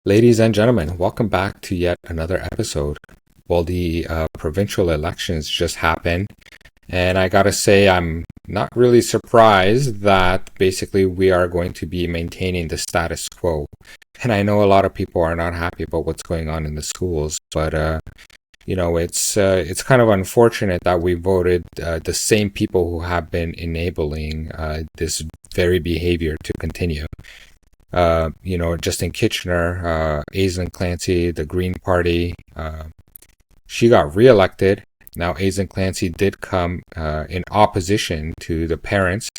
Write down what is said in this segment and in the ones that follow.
Ladies and gentlemen, welcome back to yet another episode. Well, the provincial elections just happened, and I gotta say, I'm not really surprised that basically we are going to be maintaining the status quo. And I know a lot of people are not happy about what's going on in the schools, but it's kind of unfortunate that we voted the same people who have been enabling this very behavior to continue. Justin Kitchener, Aislinn Clancy, the Green Party, she got reelected. Now, Aislinn Clancy did come in opposition to the parents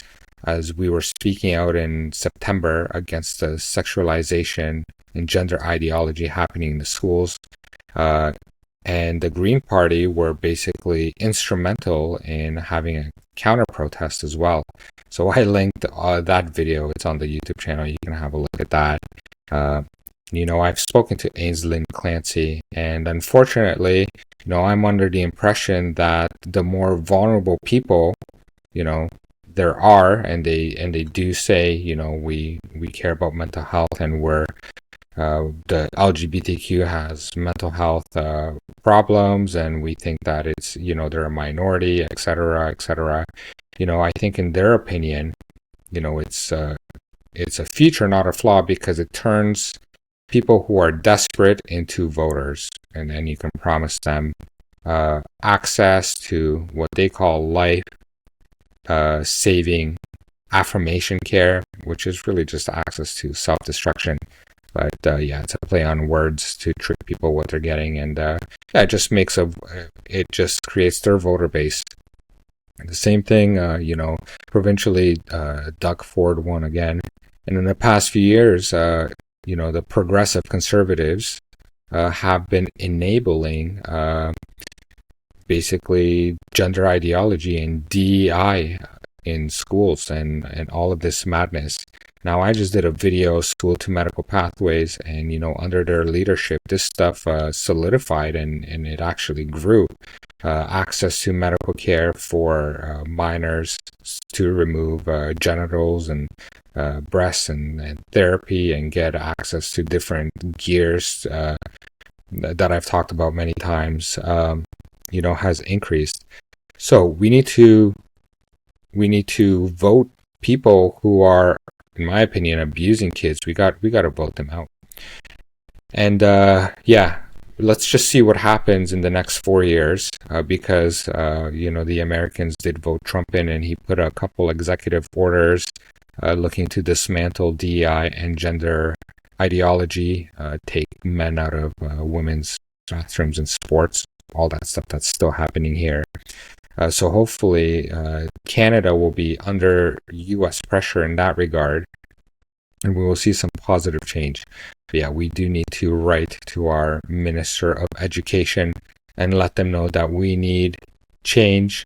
as we were speaking out in September against the sexualization and gender ideology happening in the schools. And the Green Party were basically instrumental in having a counter protest as well. So I linked that video. It's on the YouTube channel. You can have a look at that. I've spoken to Aislinn Clancy, and unfortunately, I'm under the impression that the more vulnerable people, there are, and they do say, we care about mental health, and the LGBTQ has mental health problems, and we think that it's, they're a minority, etc., etc. I think in their opinion, it's a feature, not a flaw, because it turns people who are desperate into voters, and then you can promise them access to what they call life saving affirmation care, which is really just access to self-destruction. But it's a play on words to trick people what they're getting, and it just creates their voter base. The same thing, provincially, Doug Ford won again, and in the past few years, the progressive conservatives have been enabling basically gender ideology and DEI in schools and all of this madness. Now, I just did a video, School to Medical Pathways, and, under their leadership, this stuff solidified and it actually grew. Access to medical care for minors to remove genitals and breasts and therapy and get access to different gears that I've talked about many times, has increased. So we need to vote people who are, in my opinion, abusing kids. We got to vote them out. And let's just see what happens in the next 4 years, because the Americans did vote Trump in, and he put a couple executive orders looking to dismantle DEI and gender ideology, take men out of women's bathrooms and sports, all that stuff that's still happening here. So hopefully Canada will be under U.S. pressure in that regard, and we will see some positive change. But yeah, we do need to write to our Minister of Education and let them know that we need change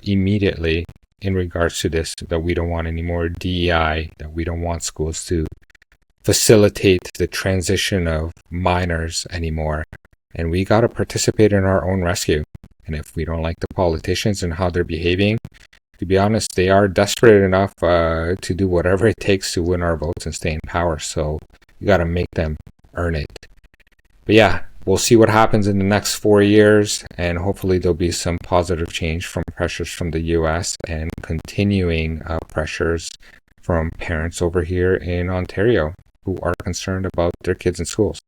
immediately in regards to this, that we don't want any more DEI, that we don't want schools to facilitate the transition of minors anymore. And we got to participate in our own rescue. And if we don't like the politicians and how they're behaving, to be honest, they are desperate enough to do whatever it takes to win our votes and stay in power. So you got to make them earn it. But yeah, we'll see what happens in the next 4 years, and hopefully there'll be some positive change from pressures from the U.S. and continuing pressures from parents over here in Ontario who are concerned about their kids in schools.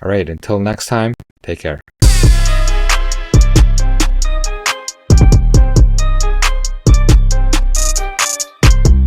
All right, until next time, take care.